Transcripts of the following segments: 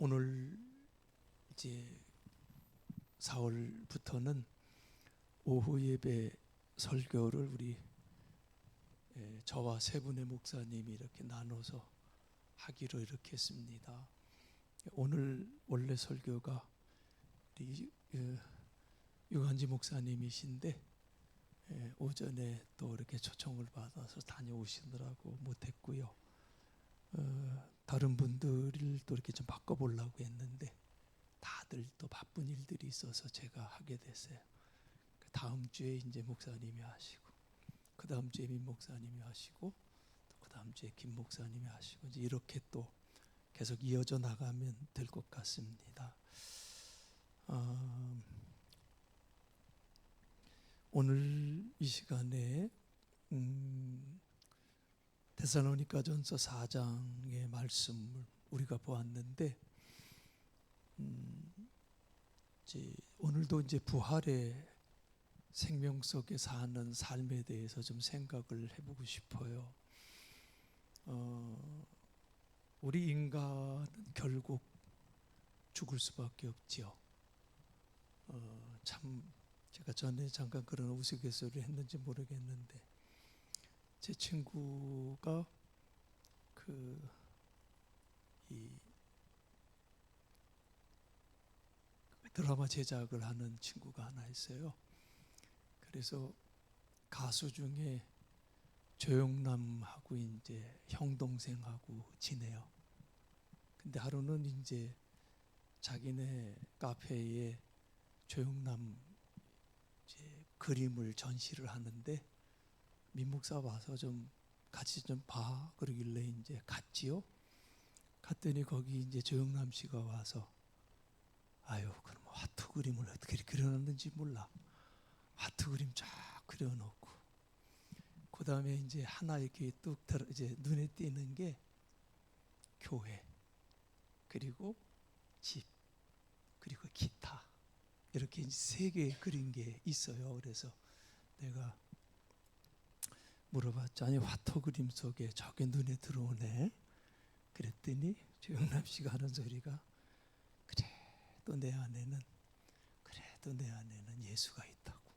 오늘 이제 4월부터는 오후 예배 설교를 우리 저와 세 분의 목사님이 이렇게 나눠서 하기로 이렇게 했습니다. 오늘 원래 설교가 우리 유관지 목사님이신데 오전에 또 이렇게 초청을 받아서 다녀오시느라고 못했고요. 다른 분들을 또 이렇게 좀 바꿔보려고 했는데 다들 또 바쁜 일들이 있어서 제가 하게 됐어요. 다음 주에 이제 목사님이 하시고, 그 다음 주에 민 목사님이 하시고, 또 그 다음 주에 김 목사님이 하시고, 이제 이렇게 또 계속 이어져 나가면 될 것 같습니다. 오늘 이 시간에 데살로니가전서 4장의 말씀을 우리가 보았는데, 이제 오늘도 이제 부활의 생명 속에 사는 삶에 대해서 좀 생각을 해보고 싶어요. 우리 인간은 결국 죽을 수밖에 없지요. 참 제가 전에 잠깐 그런 우스갯소리를 했는지 모르겠는데, 제 친구가 이 드라마 제작을 하는 친구가 하나 있어요. 그래서 가수 중에 조영남하고 이제 형 동생하고 지내요. 근데 하루는 이제 자기네 카페에 조영남 이제 그림을 전시를 하는데 민 목사 와서 좀 같이 좀 봐 그러길래 이제 갔지요. 갔더니 거기 이제 조영남 씨가 와서 아유, 그럼 하트 그림을 어떻게 그려놨는지 몰라. 하트 그림 쫙 그려놓고, 그 다음에 이제 하나 이렇게 뚝 이제 눈에 띄는 게 교회, 그리고 집, 그리고 기타, 이렇게 세 개 그린 게 있어요. 그래서 내가 물어봤죠. 아니, 화토 그림 속에 저게 눈에 들어오네. 그랬더니 조영남 씨가 하는 소리가 그래도 내 안에는 예수가 있다고.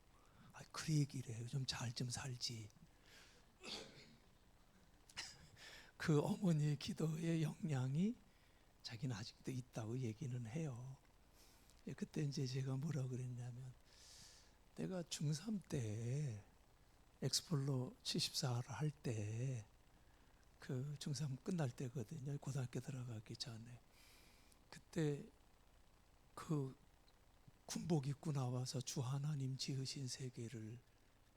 그 얘기를 해요. 좀 잘 좀 살지. 그 어머니의 기도의 영향이 자기는 아직도 있다고 얘기는 해요. 그때 이제 제가 뭐라 그랬냐면, 내가 중3 때 엑스플로 74를 할 때, 그 중3 끝날 때거든요. 고등학교 들어가기 전에. 그때 그 군복 입고 나와서 주 하나님 지으신 세계를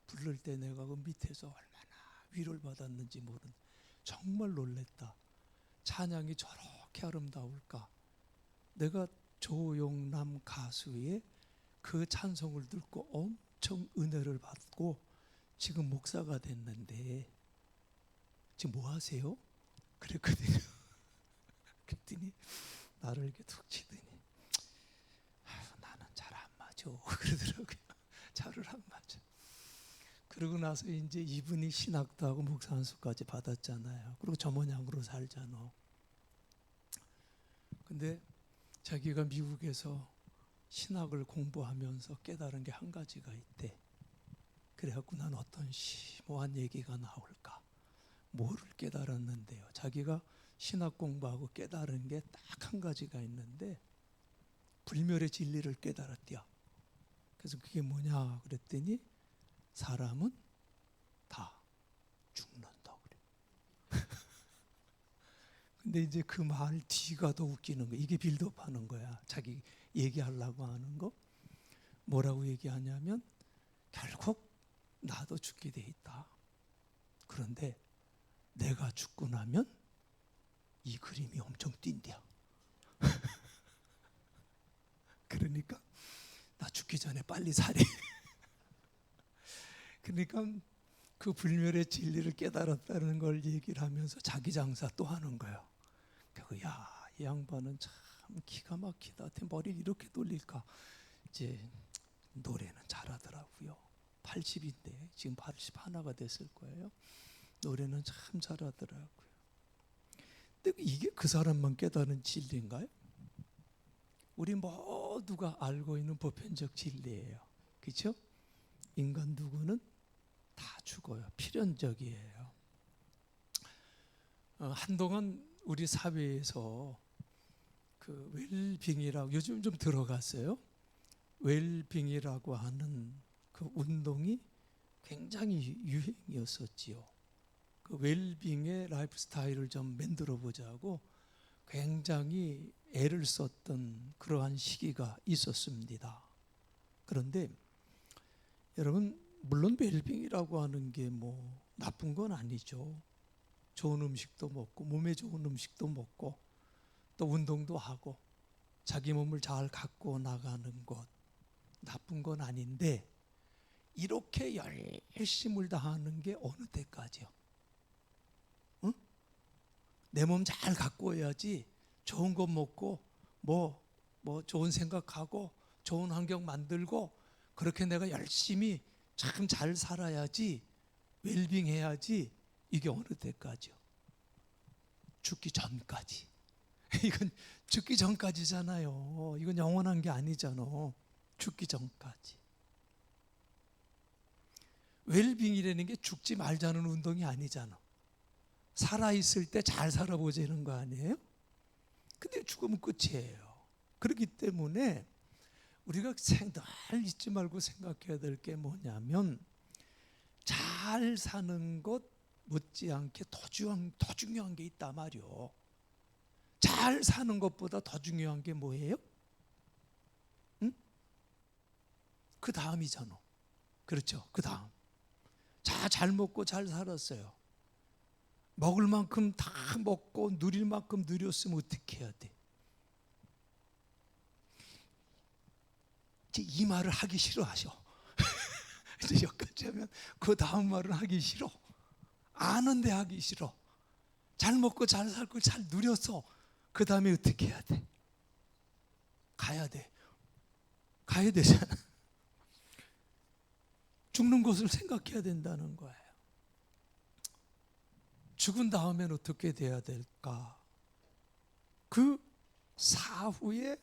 부를 때 내가 그 밑에서 얼마나 위로를 받았는지 모르는, 정말 놀랬다. 찬양이 저렇게 아름다울까. 내가 조영남 가수의 그 찬송을 듣고 엄청 은혜를 받고 지금 목사가 됐는데 지금 뭐 하세요? 그랬거든요. 그랬더니 나를 이렇게 툭 치더니 나는 잘 안 맞아 그러더라고요. 잘을 안 맞아. 그러고 나서 이제 이분이 신학도 하고 목사 안수까지 받았잖아요. 그리고 저 모양으로 살잖아. 근데 자기가 미국에서 신학을 공부하면서 깨달은 게 한 가지가 있대. 그래갖고 난 어떤 심오한 얘기가 나올까. 뭐를 깨달았는데요. 자기가 신학 공부하고 깨달은 게 딱 한 가지가 있는데 불멸의 진리를 깨달았대요. 그래서 그게 뭐냐 그랬더니 사람은 다 죽는다 그래. 근데 이제 그 말 뒤가 더 웃기는 거야. 이게 빌드업하는 거야. 자기 얘기하려고 하는 거. 뭐라고 얘기하냐면 결국 나도 죽게 돼 있다. 그런데 내가 죽고 나면 이 그림이 엄청 뛴대요. 그러니까 나 죽기 전에 빨리 살해. 그러니까 그 불멸의 진리를 깨달았다는 걸 얘기를 하면서 자기 장사 또 하는 거예요. 그 이 양반은 참 기가 막히다. 어떻게 머리를 이렇게 돌릴까. 이제 노래는 잘하더라고요. 80인데 지금 81가 됐을 거예요. 노래는 참 잘하더라고요. 근데 이게 그 사람만 깨달은 진리인가요? 우리 모두가 알고 있는 보편적 진리예요. 그렇죠? 인간 누구는 다 죽어요. 필연적이에요. 한동안 우리 사회에서 그 웰빙이라고 요즘 좀 들어갔어요. 웰빙이라고 하는 그 운동이 굉장히 유행이었었지요. 그 웰빙의 라이프 스타일을 좀 만들어 보자고 굉장히 애를 썼던 그러한 시기가 있었습니다. 그런데 여러분, 물론 웰빙이라고 하는 게 뭐 나쁜 건 아니죠. 좋은 음식도 먹고 몸에 좋은 음식도 먹고 또 운동도 하고 자기 몸을 잘 갖고 나가는 것 나쁜 건 아닌데, 이렇게 열심을 다하는 게 어느 때까지요? 응? 내 몸 잘 갖고 해야지, 좋은 거 먹고 뭐 좋은 생각하고 좋은 환경 만들고 그렇게 내가 열심히 참 잘 살아야지, 웰빙 해야지. 이게 어느 때까지요? 죽기 전까지. 이건 죽기 전까지잖아요. 이건 영원한 게 아니잖아. 죽기 전까지. 웰빙이라는 게 죽지 말자는 운동이 아니잖아. 살아있을 때 잘 살아보자는 거 아니에요? 근데 죽으면 끝이에요. 그렇기 때문에 우리가 늘 잊지 말고 생각해야 될 게 뭐냐면, 잘 사는 것 못지않게 더 중요한 게 있단 말이요. 잘 사는 것보다 더 중요한 게 뭐예요? 응? 그 다음이잖아. 그렇죠? 그 다음. 잘 먹고 잘 살았어요. 먹을 만큼 다 먹고 누릴 만큼 누렸으면 어떻게 해야 돼? 이제 이 말을 하기 싫어하셔. 이제 여기까지 하면 그 다음 말은 하기 싫어. 아는데 하기 싫어. 잘 먹고 잘 살고 잘 누려서 그 다음에 어떻게 해야 돼? 가야 돼. 가야 되잖아. 죽는 것을 생각해야 된다는 거예요. 죽은 다음엔 어떻게 돼야 될까? 그 사후에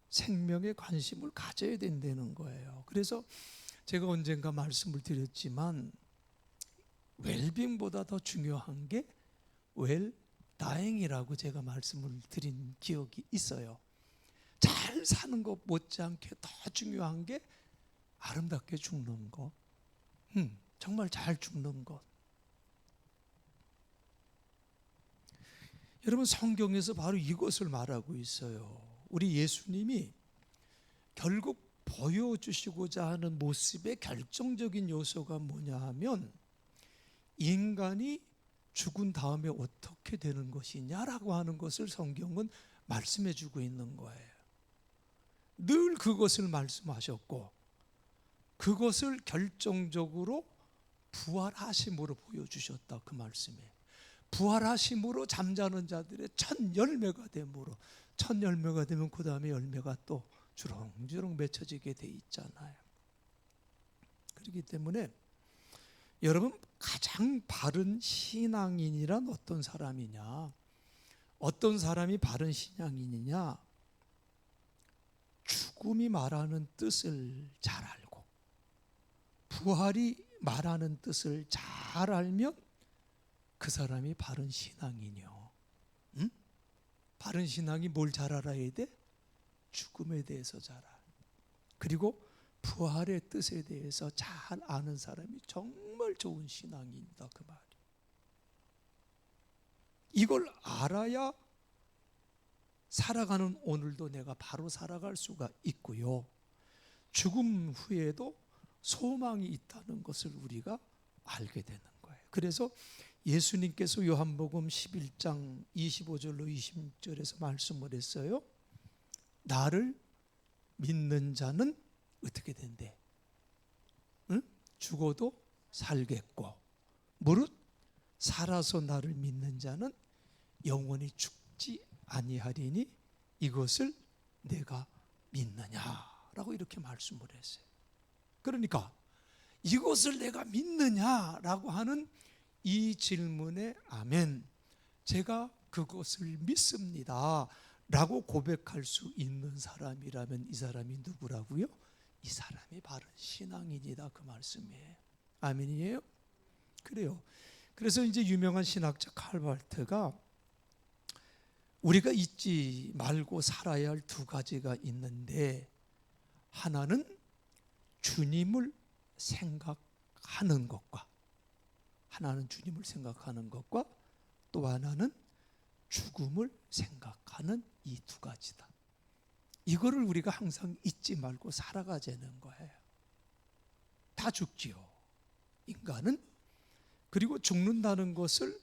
생명에 관심을 가져야 된다는 거예요. 그래서 제가 언젠가 말씀을 드렸지만, 웰빙보다 더 중요한 게 웰다잉이라고 제가 말씀을 드린 기억이 있어요. 잘 사는 것 못지않게 더 중요한 게 아름답게 죽는 것. 정말 잘 죽는 것. 여러분, 성경에서 바로 이것을 말하고 있어요. 우리 예수님이 결국 보여주시고자 하는 모습의 결정적인 요소가 뭐냐 하면, 인간이 죽은 다음에 어떻게 되는 것이냐라고 하는 것을 성경은 말씀해 주고 있는 거예요. 늘 그것을 말씀하셨고, 그것을 결정적으로 부활하심으로 보여주셨다. 그 말씀에 부활하심으로 잠자는 자들의 첫 열매가 되므로, 첫 열매가 되면 그 다음에 열매가 또 주렁주렁 맺혀지게 돼 있잖아요. 그렇기 때문에 여러분, 가장 바른 신앙인이란 어떤 사람이냐? 어떤 사람이 바른 신앙인이냐? 죽음이 말하는 뜻을 잘 알고 부활이 말하는 뜻을 잘 알면 그 사람이 바른 신앙이요. 응? 바른 신앙이 뭘 잘 알아야 돼? 죽음에 대해서 잘 알아. 그리고 부활의 뜻에 대해서 잘 아는 사람이 정말 좋은 신앙인이다, 그 말이. 이걸 알아야 살아가는 오늘도 내가 바로 살아갈 수가 있고요, 죽음 후에도 소망이 있다는 것을 우리가 알게 되는 거예요. 그래서 예수님께서 요한복음 11장 25절로 26절에서 말씀을 했어요. 나를 믿는 자는 어떻게 된대? 응? 죽어도 살겠고, 무릇 살아서 나를 믿는 자는 영원히 죽지 아니하리니 이것을 내가 믿느냐라고 이렇게 말씀을 했어요. 그러니까 이것을 내가 믿느냐라고 하는 이 질문에 아멘, 제가 그것을 믿습니다 라고 고백할 수 있는 사람이라면 이 사람이 누구라고요? 이 사람이 바른 신앙인이다, 그 말씀이에요. 아멘이에요? 그래요. 그래서 이제 유명한 신학자 칼발트가 우리가 잊지 말고 살아야 할 두 가지가 있는데, 하나는 주님을 생각하는 것과, 또 하나는 죽음을 생각하는 이 두 가지다. 이거를 우리가 항상 잊지 말고 살아가자는 거예요. 다 죽지요, 인간은. 그리고 죽는다는 것을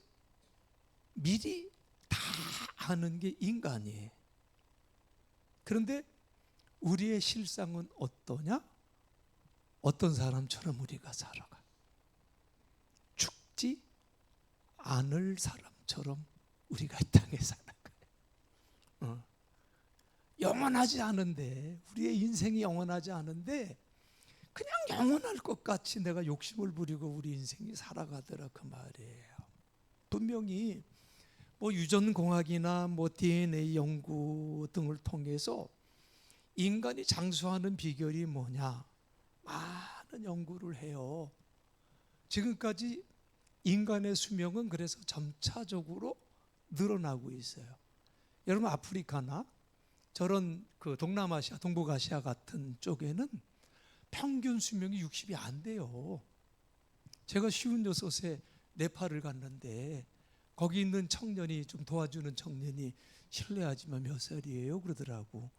미리 다 아는 게 인간이에요. 그런데 우리의 실상은 어떠냐? 어떤 사람처럼 우리가 살아가? 죽지 않을 사람처럼 우리가 이 땅에 사는 거예요. 영원하지 않은데, 우리의 인생이 영원하지 않은데 그냥 영원할 것 같이 내가 욕심을 부리고 우리 인생이 살아가더라, 그 말이에요. 분명히 뭐 유전공학이나 뭐 DNA 연구 등을 통해서 인간이 장수하는 비결이 뭐냐, 많은 연구를 해요. 지금까지 인간의 수명은 그래서 점차적으로 늘어나고 있어요. 여러분, 아프리카나 저런 그 동남아시아, 동북아시아 같은 쪽에는 평균 수명이 60이 안 돼요. 제가 56세 네팔을 갔는데 거기 있는 청년이, 좀 도와주는 청년이 실례하지만 몇 살이에요? 그러더라고.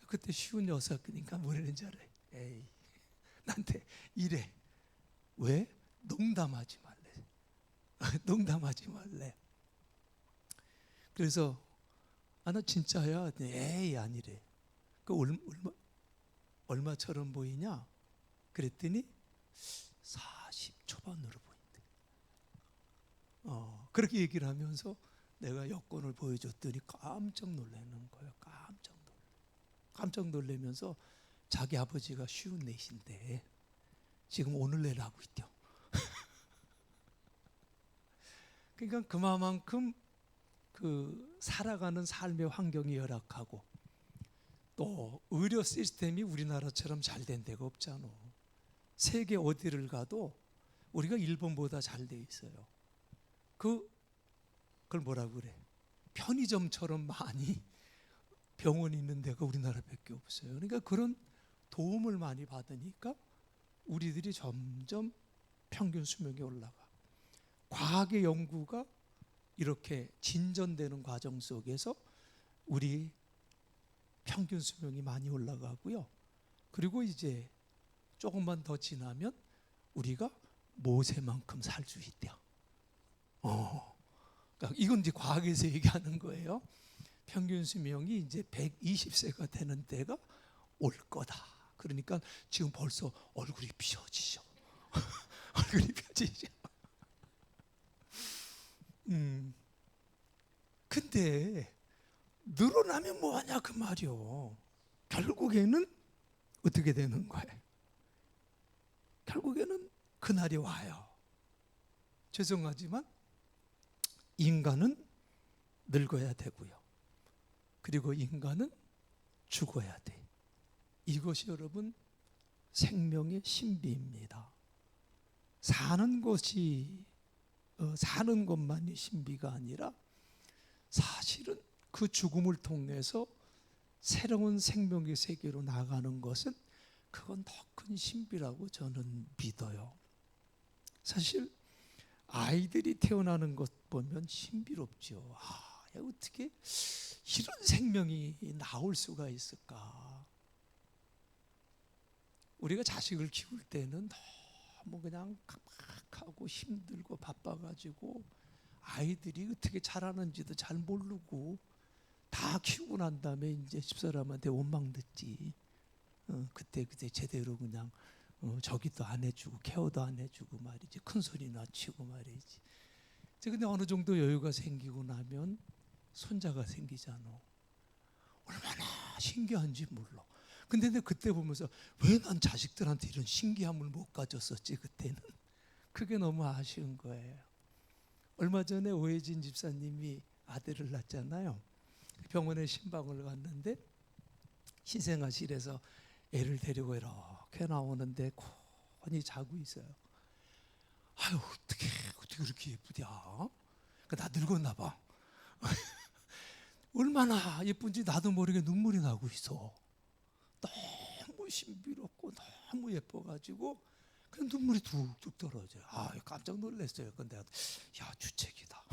그때 56그러니까 뭐라는지 알아요? 에이, 나한테 이래. 왜? 농담하지 말래. 농담하지 말래. 그래서 나 진짜야. 에이, 아니래. 그 얼마처럼 보이냐? 그랬더니 40 초반으로 보인대. 그렇게 얘기를 하면서 내가 여권을 보여줬더니 깜짝 놀라는 거예요. 깜짝 놀라면서 자기 아버지가 54인데 지금 오늘 내일 하고 있대요. 그러니까 그만큼 그 살아가는 삶의 환경이 열악하고, 또 의료 시스템이 우리나라처럼 잘 된 데가 없잖아. 세계 어디를 가도 우리가 일본보다 잘 돼 있어요. 그걸 뭐라고 그래? 편의점처럼 많이 병원이 있는 데가 우리나라밖에 없어요. 그러니까 그런 도움을 많이 받으니까 우리들이 점점 평균 수명이 올라가. 과학의 연구가 이렇게 진전되는 과정 속에서 우리 평균 수명이 많이 올라가고요. 그리고 이제 조금만 더 지나면 우리가 모세만큼 살 수 있대요. 그러니까 이건 이제 과학에서 얘기하는 거예요. 평균 수명이 이제 120세가 되는 때가 올 거다. 그러니까 지금 벌써 얼굴이 펴지죠. 얼굴이 펴지죠. 근데 늘어나면 뭐하냐 그 말이요. 결국에는 어떻게 되는 거예요? 결국에는 그날이 와요. 죄송하지만 인간은 늙어야 되고요. 그리고 인간은 죽어야 돼. 이것이 여러분 생명의 신비입니다. 사는 것만이 신비가 아니라 사실은 그 죽음을 통해서 새로운 생명의 세계로 나가는 것은 그건 더 큰 신비라고 저는 믿어요. 사실 아이들이 태어나는 것 보면 신비롭죠. 어떻게 이런 생명이 나올 수가 있을까? 우리가 자식을 키울 때는 너무 그냥 각박하고 힘들고 바빠가지고 아이들이 어떻게 자라는지도 잘 모르고 다 키우고 난 다음에 이제 집사람한테 원망 듣지. 그때 제대로 그냥 저기도 안 해주고 케어도 안 해주고 말이지. 큰 소리나 치고 말이지. 근데 어느 정도 여유가 생기고 나면 손자가 생기잖아. 얼마나 신기한지 몰라. 근데 내가 그때 보면서 왜 난 자식들한테 이런 신기함을 못 가졌었지 그때는. 그게 너무 아쉬운 거예요. 얼마 전에 오해진 집사님이 아들을 낳았잖아요. 병원에 신방을 갔는데 신생아실에서 애를 데리고 이렇게 나오는데 곤히 자고 있어요. 아유, 어떻게 그렇게 예쁘냐? 나 늙었나 봐. 얼마나 예쁜지 나도 모르게 눈물이 나고 있어. 너무 신비롭고 너무 예뻐가지고 그냥 눈물이 툭툭 떨어져요. 깜짝 놀랐어요. 근데 야, 주책이다.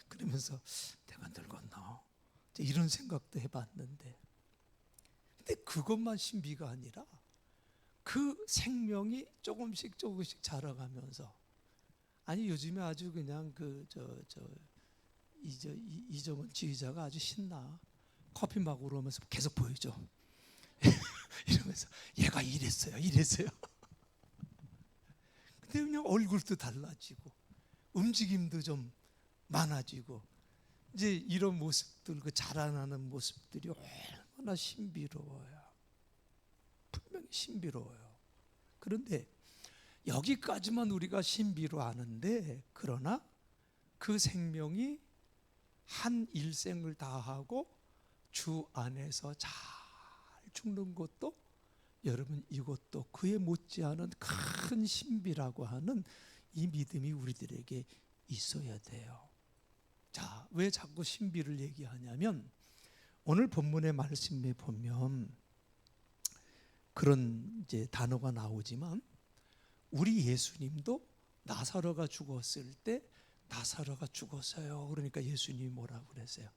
그러면서 내가 늙었나? 이런 생각도 해봤는데, 근데 그것만 신비가 아니라 그 생명이 조금씩 자라가면서, 아니 요즘에 아주 그냥 이정은 지휘자가 아주 신나. 커피 막으러 오면서 계속 보여줘. 이러면서 얘가 이랬어요. 근데 그냥 얼굴도 달라지고 움직임도 좀 많아지고, 이제 이런 모습들, 그 자라나는 모습들이 얼마나 신비로워요. 분명히 신비로워요. 그런데 여기까지만 우리가 신비로 아는데, 그러나 그 생명이 한 일생을 다하고 주 안에서 잘 죽는 것도, 여러분, 이것도 그에 못지않은 큰 신비라고 하는 이 믿음이 우리들에게 있어야 돼요. 자, 왜 자꾸 신비를 얘기하냐면, 오늘 본문의 말씀에 보면 그런 이제 단어가 나오지만, 우리 예수님도 나사로가 죽었을 때 나사로가 죽었어요. 그러니까 예수님이 뭐라고 그랬어요?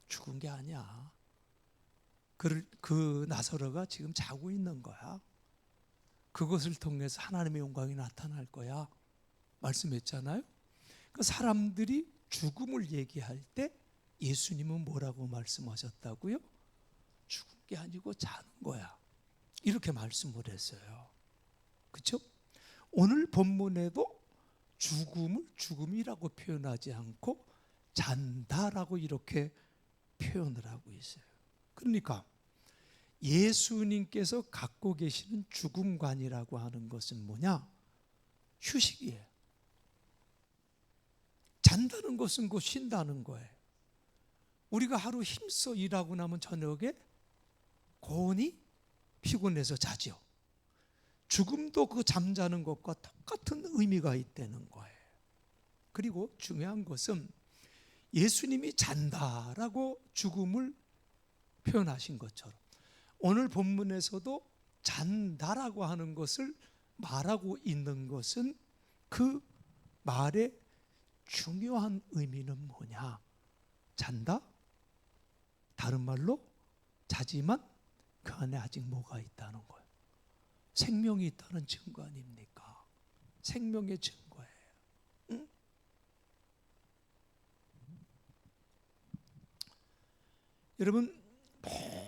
죽은 게 아니야. 그 나사로가 지금 자고 있는 거야. 그것을 통해서 하나님의 영광이 나타날 거야. 말씀했잖아요. 그 사람들이 죽음을 얘기할 때 예수님은 뭐라고 말씀하셨다고요? 죽은 게 아니고 자는 거야. 이렇게 말씀을 했어요. 그렇죠? 오늘 본문에도 죽음을 죽음이라고 표현하지 않고 잔다라고 이렇게 표현을 하고 있어요. 그러니까 예수님께서 갖고 계시는 죽음관이라고 하는 것은 뭐냐? 휴식이에요. 잔다는 것은 곧 쉰다는 거예요. 우리가 하루 힘써 일하고 나면 저녁에 고온이 피곤해서 자죠. 죽음도 그 잠자는 것과 똑같은 의미가 있다는 거예요. 그리고 중요한 것은 예수님이 잔다라고 죽음을 표현하신 것처럼 오늘 본문에서도 잔다라고 하는 것을 말하고 있는 것은 그 말의 중요한 의미는 뭐냐? 잔다? 다른 말로 자지만 그 안에 아직 뭐가 있다는 거예요. 생명이 있다는 증거 아닙니까? 생명의 증거예요. 응? 여러분,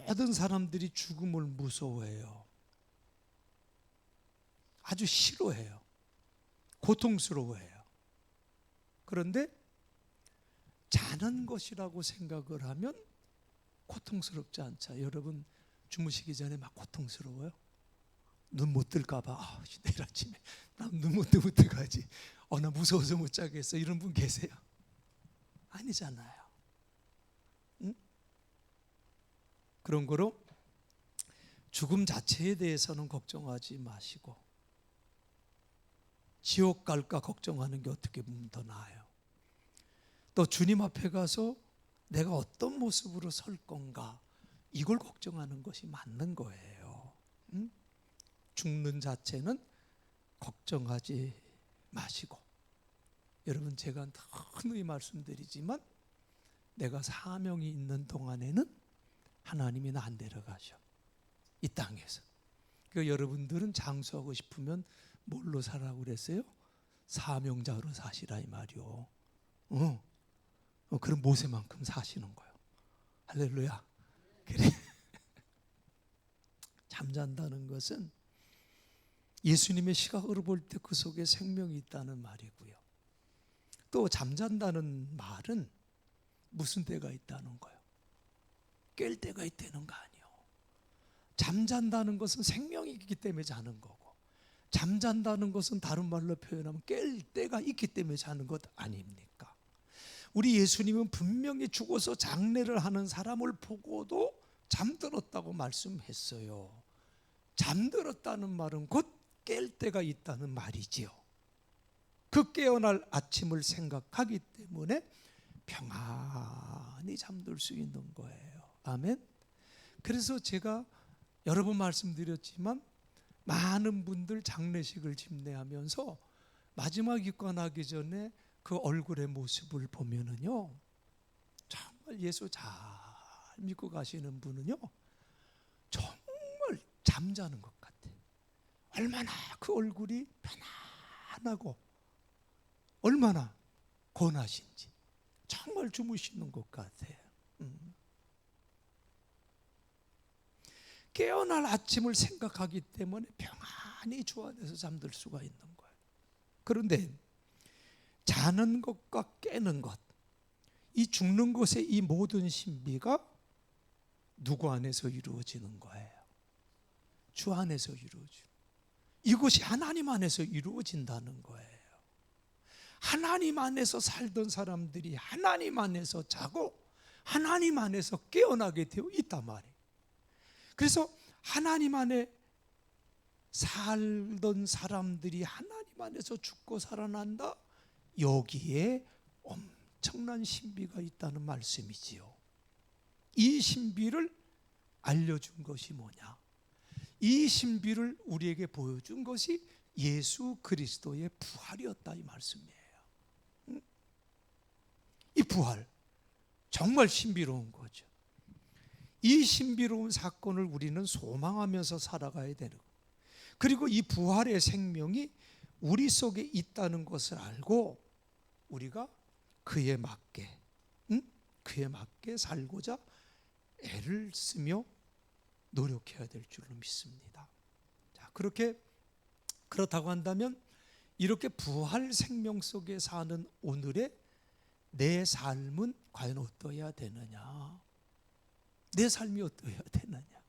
모든 사람들이 죽음을 무서워해요. 아주 싫어해요. 고통스러워해요. 그런데 자는 것이라고 생각을 하면 고통스럽지 않죠. 여러분, 주무시기 전에 막 고통스러워요? 눈 못 뜰까 봐. 내일 아침에 나 눈 못 뜨고 어떡하지? 나 무서워서 못 자겠어. 이런 분 계세요? 아니잖아요. 응? 그런 거로 죽음 자체에 대해서는 걱정하지 마시고, 지옥 갈까 걱정하는 게 어떻게 보면 더 나아요. 또 주님 앞에 가서 내가 어떤 모습으로 설 건가, 이걸 걱정하는 것이 맞는 거예요. 응? 죽는 자체는 걱정하지 마시고, 여러분, 제가 흔히 말씀드리지만 내가 사명이 있는 동안에는 하나님이 나 안 데려가셔, 이 땅에서. 그 여러분들은 장수하고 싶으면 뭘로 살라고 그랬어요? 사명자로 사시라 이 말이요. 그럼 모세만큼 사시는 거예요. 할렐루야. 그래. 잠잔다는 것은 예수님의 시각으로 볼 때 그 속에 생명이 있다는 말이고요. 또 잠잔다는 말은 무슨 때가 있다는 거예요? 깰 때가 있다는 거 아니에요. 잠잔다는 것은 생명이 있기 때문에 자는 거고, 잠잔다는 것은 다른 말로 표현하면 깰 때가 있기 때문에 자는 것 아닙니까? 우리 예수님은 분명히 죽어서 장례를 하는 사람을 보고도 잠들었다고 말씀했어요. 잠들었다는 말은 곧 깰 때가 있다는 말이지요. 그 깨어날 아침을 생각하기 때문에 평안히 잠들 수 있는 거예요. 아멘. 그래서 제가 여러 번 말씀드렸지만 많은 분들 장례식을 집례하면서 마지막 입관하기 전에 그 얼굴의 모습을 보면은요, 정말 예수 잘 믿고 가시는 분은요, 정말 잠자는 것 같아요. 얼마나 그 얼굴이 편안하고 얼마나 권하신지 정말 주무시는 것 같아요. 깨어날 아침을 생각하기 때문에 평안히 주 안에서 잠들 수가 있는 거예요. 그런데 자는 것과 깨는 것, 이 죽는 것의 이 모든 신비가 누구 안에서 이루어지는 거예요? 주 안에서 이루어지는. 이것이 하나님 안에서 이루어진다는 거예요. 하나님 안에서 살던 사람들이 하나님 안에서 자고 하나님 안에서 깨어나게 되어 있단 말이에요. 그래서 하나님 안에 살던 사람들이 하나님 안에서 죽고 살아난다, 여기에 엄청난 신비가 있다는 말씀이지요. 이 신비를 알려준 것이 뭐냐? 이 신비를 우리에게 보여준 것이 예수 그리스도의 부활이었다, 이 말씀이에요. 이 부활 정말 신비로운 거죠. 이 신비로운 사건을 우리는 소망하면서 살아가야 되는 거예요. 그리고 이 부활의 생명이 우리 속에 있다는 것을 알고 우리가 그에 맞게 살고자 애를 쓰며 노력해야 될 줄로 믿습니다. 자, 그렇다고 한다면 이렇게 부활 생명 속에 사는 오늘의 내 삶은 과연 어떠해야 되느냐? 내 삶이 어떠해야 되느냐?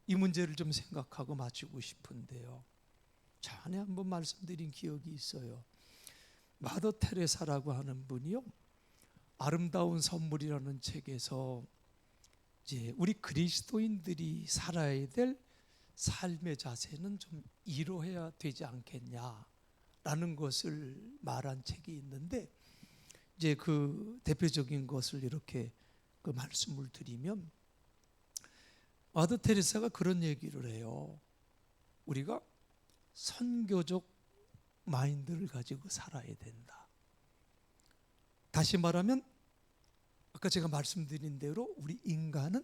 이 문제를 좀 생각하고 마치고 싶은데요. 전에 한번 말씀드린 기억이 있어요. 마더 테레사라고 하는 분이요, 아름다운 선물이라는 책에서 이제 우리 그리스도인들이 살아야 될 삶의 자세는 좀 이러해야 되지 않겠냐라는 것을 말한 책이 있는데, 이제 그 대표적인 것을 이렇게 그 말씀을 드리면, 마더 테레사가 그런 얘기를 해요. 우리가 선교적 마인드를 가지고 살아야 된다. 다시 말하면 아까 제가 말씀드린 대로 우리 인간은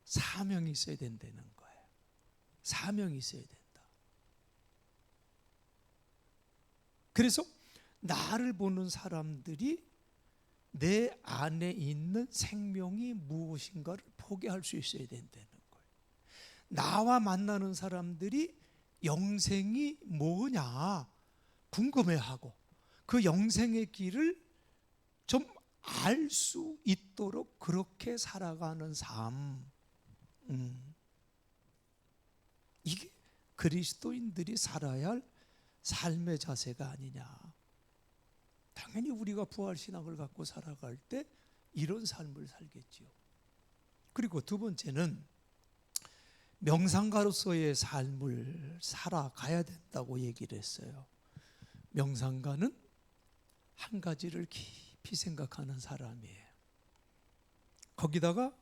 사명이 있어야 된다는 거예요. 사명이 있어야 된다. 그래서 나를 보는 사람들이 내 안에 있는 생명이 무엇인가를 포기할 수 있어야 된다는 거예요. 나와 만나는 사람들이 영생이 뭐냐 궁금해하고 그 영생의 길을 좀 알 수 있도록 그렇게 살아가는 삶, 이게 그리스도인들이 살아야 할 삶의 자세가 아니냐. 당연히 우리가 부활신앙을 갖고 살아갈 때 이런 삶을 살겠지요. 그리고 두 번째는 명상가로서의 삶을 살아가야 된다고 얘기를 했어요. 명상가는 한 가지를 깊이 생각하는 사람이에요. 거기다가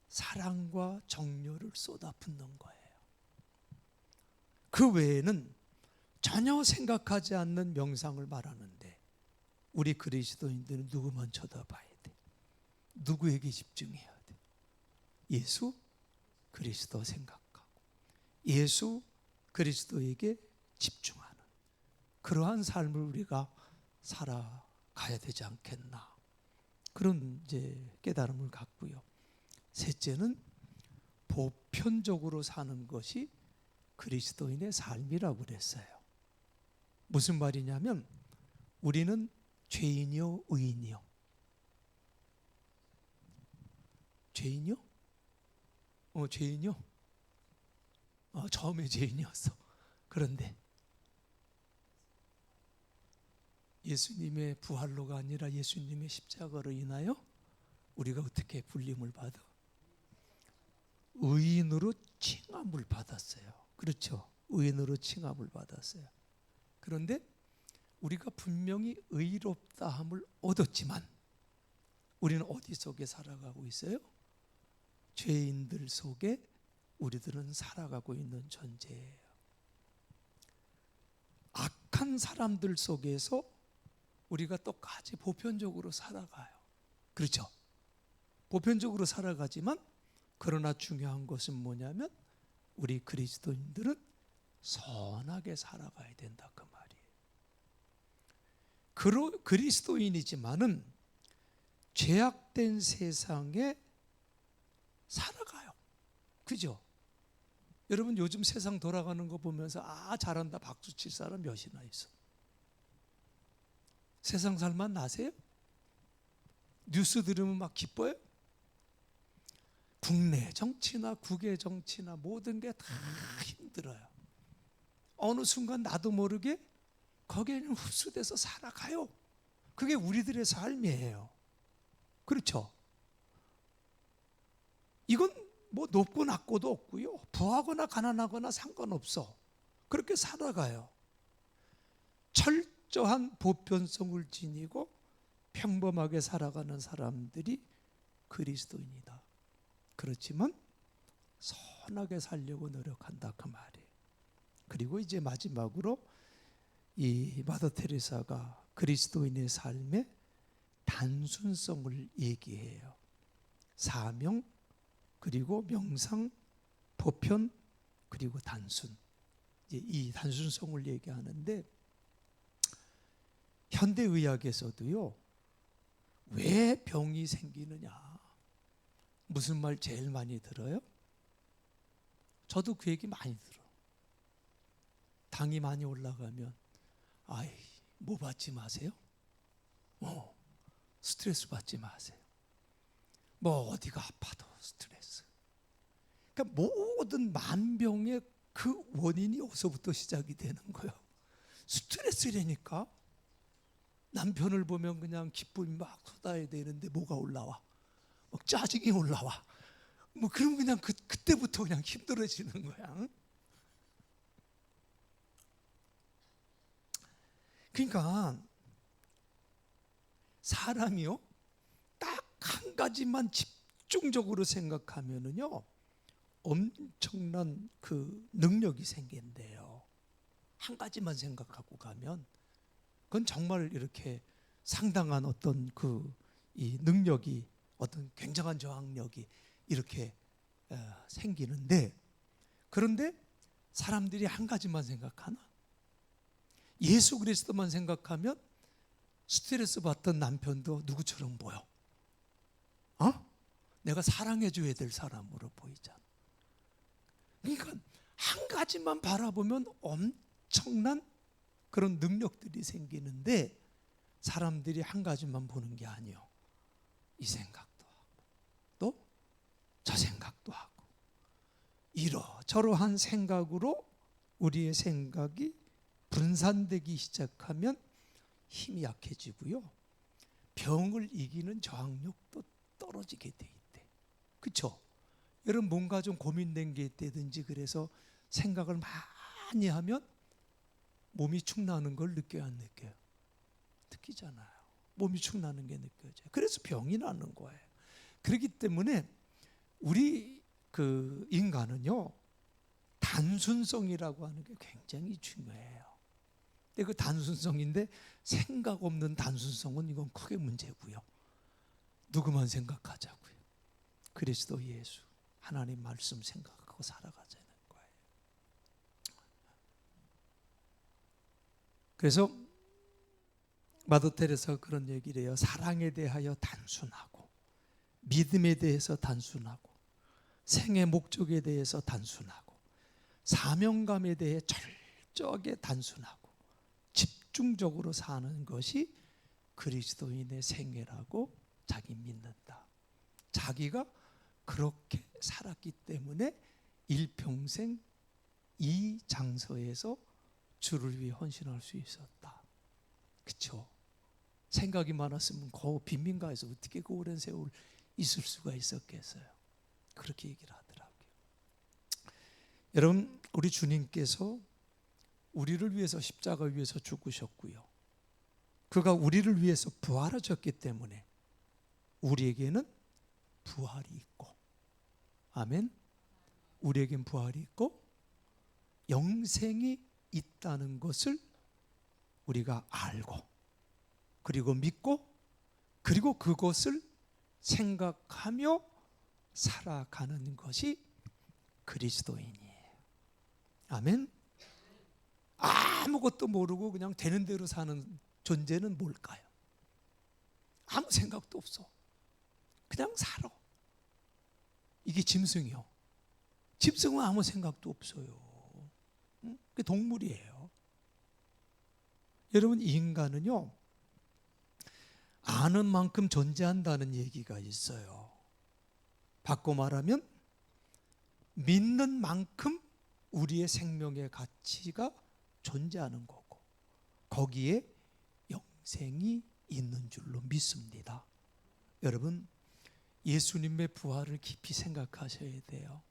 사랑과 정열을 쏟아붓는 거예요. 그 외에는 전혀 생각하지 않는 명상을 말하는데, 우리 그리스도인들은 누구만 쳐다봐야 돼? 누구에게 집중해야 돼? 예수 그리스도 생각하고 예수 그리스도에게 집중하는 그러한 삶을 우리가 살아가야 되지 않겠나, 그런 이제 깨달음을 갖고요. 셋째는 보편적으로 사는 것이 그리스도인의 삶이라고 그랬어요. 무슨 말이냐면 우리는 죄인이요 의인이요? 죄인이요? 죄인이요? 처음에 죄인이었어. 그런데 예수님의 부활로가 아니라 예수님의 십자가로 인하여 우리가 어떻게 불림을 받아? 의인으로 칭함을 받았어요. 그렇죠? 의인으로 칭함을 받았어요. 그런데 우리가 분명히 의롭다 함을 얻었지만 우리는 어디 속에 살아가고 있어요? 죄인들 속에 우리들은 살아가고 있는 존재예요. 악한 사람들 속에서 우리가 똑같이 보편적으로 살아가요. 그렇죠? 보편적으로 살아가지만 그러나 중요한 것은 뭐냐면 우리 그리스도인들은 선하게 살아가야 된다 그 말이에요. 그리스도인이지만은 죄악된 세상에 살아가요. 그죠? 여러분 요즘 세상 돌아가는 거 보면서 잘한다 박수 칠 사람 몇이나 있어? 세상 살만 나세요? 뉴스 들으면 막 기뻐요? 국내 정치나 국외 정치나 모든 게 다 힘들어요. 어느 순간 나도 모르게 거기에는 흡수돼서 살아가요. 그게 우리들의 삶이에요. 그렇죠? 이건 뭐 높고 낮고도 없고요. 부하거나 가난하거나 상관없어. 그렇게 살아가요. 철저한 보편성을 지니고 평범하게 살아가는 사람들이 그리스도인이다. 그렇지만 선하게 살려고 노력한다 그 말이에요. 그리고 이제 마지막으로 이 마더 테레사가 그리스도인의 삶의 단순성을 얘기해요. 사명, 그리고 명상, 보편, 그리고 단순. 이제 이 단순성을 얘기하는데 현대의학에서도요. 왜 병이 생기느냐? 무슨 말 제일 많이 들어요? 저도 그 얘기 많이 들어. 당이 많이 올라가면 뭐 받지 마세요? 스트레스 받지 마세요. 뭐 어디가 아파도 스트레스. 그러니까 모든 만병의 그 원인이 어디서부터 시작이 되는 거예요? 스트레스라니까. 남편을 보면 그냥 기쁨이 막 쏟아야 되는데 뭐가 올라와? 막 짜증이 올라와. 뭐 그럼 그냥 그때부터 그냥 힘들어지는 거야. 그러니까 사람이요 딱 한 가지만 집중적으로 생각하면은요 엄청난 그 능력이 생긴대요. 한 가지만 생각하고 가면 그건 정말 이렇게 상당한 어떤 이 능력이 어떤 굉장한 저항력이 이렇게 생기는데, 그런데 사람들이 한 가지만 생각하나? 예수 그리스도만 생각하면 스트레스 받던 남편도 누구처럼 보여? 내가 사랑해 줘야 될 사람으로 보이잖아. 그러니까 한 가지만 바라보면 엄청난 그런 능력들이 생기는데 사람들이 한 가지만 보는 게 아니요. 이 생각도 하고 또 저 생각도 하고 이러저러한 생각으로 우리의 생각이 분산되기 시작하면 힘이 약해지고요. 병을 이기는 저항력도 떨어지게 돼 있대. 그렇죠? 여러분 뭔가 좀 고민된 게 있다든지 그래서 생각을 많이 하면 몸이 축나는 걸 느껴요, 안 느껴요? 느끼잖아요. 몸이 축나는 게 느껴져요. 그래서 병이 나는 거예요. 그렇기 때문에 우리 그 인간은요 단순성이라고 하는 게 굉장히 중요해요. 근데 그 단순성인데 생각 없는 단순성은 이건 크게 문제고요. 누구만 생각하자고요? 그리스도 예수, 하나님 말씀 생각하고 살아가자는 거예요. 그래서 마더 테레사가 그런 얘기를 해요. 사랑에 대하여 단순하고, 믿음에 대해서 단순하고, 생의 목적에 대해서 단순하고, 사명감에 대해 철저하게 단순하고 집중적으로 사는 것이 그리스도인의 생애라고 자기 믿는다. 자기가 그렇게 살았기 때문에 일평생 이 장소에서 주를 위해 헌신할 수 있었다. 그쵸? 생각이 많았으면 그 빈민가에서 어떻게 그 오랜 세월 있을 수가 있었겠어요? 그렇게 얘기를 하더라고요. 여러분, 우리 주님께서 우리를 위해서 십자가 위에서 죽으셨고요. 그가 우리를 위해서 부활하셨기 때문에 우리에게는 부활이 있고, 아멘. 우리에겐 부활이 있고 영생이 있다는 것을 우리가 알고, 그리고 믿고, 그리고 그것을 생각하며 살아가는 것이 그리스도인이에요. 아멘. 아무것도 모르고 그냥 되는 대로 사는 존재는 뭘까요? 아무 생각도 없어. 그냥 살아. 이게 짐승이요. 짐승은 아무 생각도 없어요. 그게 동물이에요. 여러분, 인간은요, 아는 만큼 존재한다는 얘기가 있어요. 바꿔 말하면 믿는 만큼 우리의 생명의 가치가 존재하는 거고, 거기에 영생이 있는 줄로 믿습니다. 여러분, 예수님의 부활을 깊이 생각하셔야 돼요.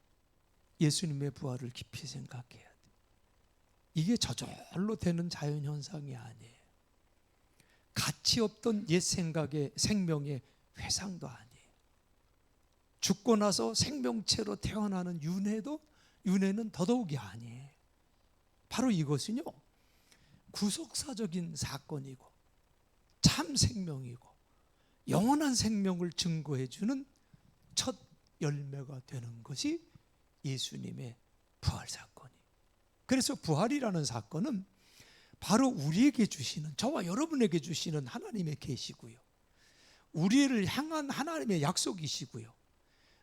예수님의 부활을 깊이 생각해야 돼요. 이게 저절로 되는 자연현상이 아니에요. 가치 없던 옛 생각의 생명의 회상도 아니에요. 죽고 나서 생명체로 태어나는 윤회는 더더욱이 아니에요. 바로 이것은요, 구속사적인 사건이고 참 생명이고 영원한 생명을 증거해주는 첫 열매가 되는 것이 예수님의 부활 사건이에요. 그래서 부활이라는 사건은 바로 우리에게 주시는, 저와 여러분에게 주시는 하나님의 계시고요, 우리를 향한 하나님의 약속이시고요,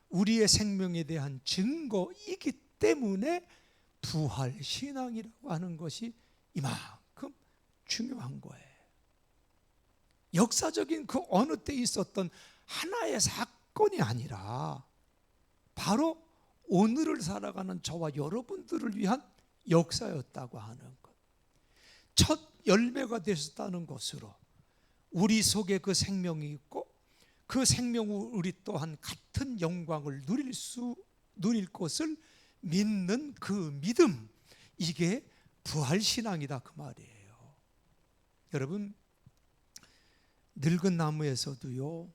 우리의 생명에 대한 증거이기 때문에 부활 신앙이라고 하는 것이 이만큼 중요한 거예요. 역사적인 그 어느 때 있었던 하나의 사건이 아니라 바로 오늘을 살아가는 저와 여러분들을 위한 역사였다고 하는 것. 첫 열매가 되셨다는 것으로 우리 속에 그 생명이 있고, 그 생명으로 우리 또한 같은 영광을 누릴 것을 믿는 그 믿음, 이게 부활신앙이다 그 말이에요. 여러분, 늙은 나무에서도요,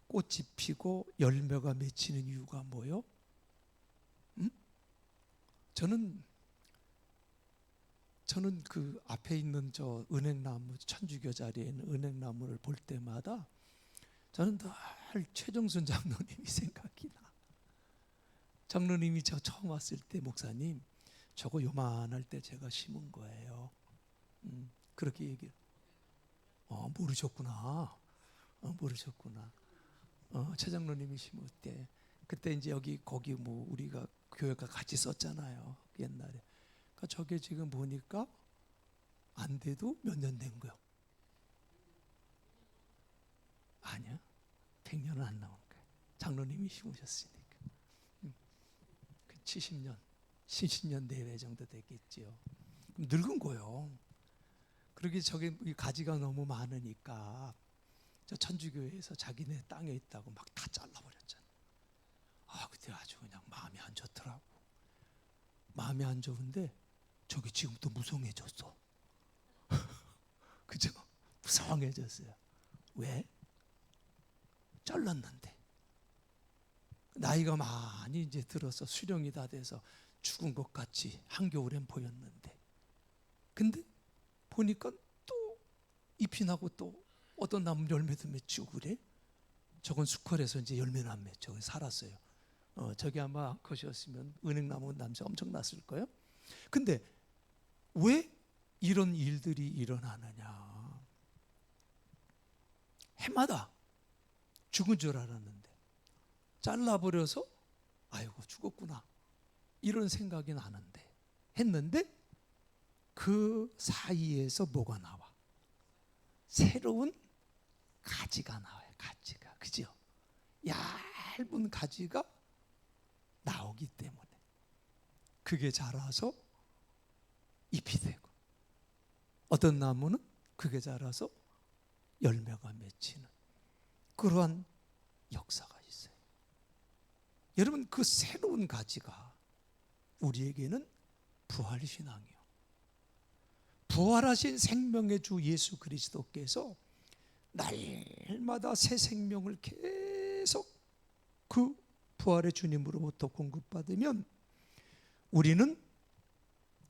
꽃이 피고 열매가 맺히는 이유가 뭐요? 저는 그 앞에 있는 저 은행나무, 천주교 자리에 있는 은행나무를 볼 때마다 저는 늘 최정순 장로님이 생각이 나. 장로님이 저 처음 왔을 때, 목사님 저거 요만할 때 제가 심은 거예요. 그렇게 얘기해요. 모르셨구나. 모르셨구나. 최 장로님이 심었대. 그때 이제 거기 뭐 우리가 교회가 같이 썼잖아요, 옛날에. 그러니까 저게 지금 보니까 안 돼도 몇 년 된 거요? 아니야, 100년은 안 나온 거야. 장로님이 심으셨으니까. 70년, 70년 내외 정도 되겠지요. 그럼 늙은 거요. 그러기 저게 가지가 너무 많으니까 저 천주교회에서 자기네 땅에 있다고 막 다 잘라버렸잖아. 그때 아주 그냥 마음이 안 좋더라고. 마음이 안 좋은데 저기 지금 또 무성해졌어. 그죠? 무성해졌어요. 왜? 잘랐는데. 나이가 많이 이제 들어서 수령이 다 돼서 죽은 것 같이 한겨울엔 보였는데, 근데 보니까 또 잎이 나고 또 어떤 나무 열매도 맺히고 그래. 저건 수컬에서 이제 열매는 안 맺혀. 살았어요. 저기 아마 컷이었으면 은행나무 냄새 엄청 났을 거예요. 근데 왜 이런 일들이 일어나느냐? 해마다 죽은 줄 알았는데 잘라버려서 아이고 죽었구나, 이런 생각이 나는데, 했는데 그 사이에서 뭐가 나와? 새로운 가지가 나와요. 가지가, 그죠? 얇은 가지가 나오기 때문에 그게 자라서 잎이 되고, 어떤 나무는 그게 자라서 열매가 맺히는 그러한 역사가 있어요. 여러분, 그 새로운 가지가 우리에게는 부활신앙이요. 부활하신 생명의 주 예수 그리스도께서 날마다 새 생명을 계속 그 부활의 주님으로부터 공급받으면 우리는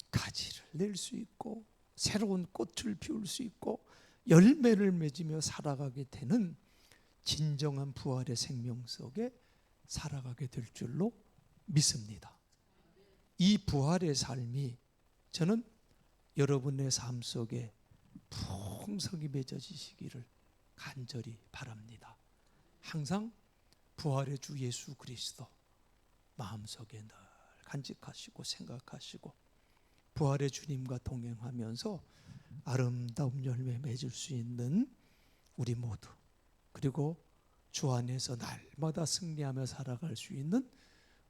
가지를 낼 수 있고 새로운 꽃을 피울 수 있고 열매를 맺으며 살아가게 되는 진정한 부활의 생명 속에 살아가게 될 줄로 믿습니다. 이 부활의 삶이 저는 여러분의 삶 속에 풍성히 맺어지시기를 간절히 바랍니다. 항상 부활의 주 예수 그리스도 마음속에 늘 간직하시고 생각하시고 부활의 주님과 동행하면서 아름다운 열매 맺을 수 있는 우리 모두, 그리고 주 안에서 날마다 승리하며 살아갈 수 있는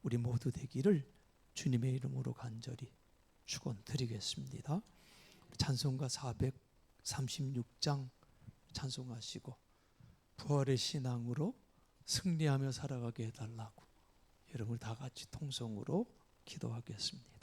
우리 모두 되기를 주님의 이름으로 간절히 축원드리겠습니다. 찬송가 436장 찬송하시고 부활의 신앙으로 승리하며 살아가게 해달라고 여러분 다 같이 통성으로 기도하겠습니다.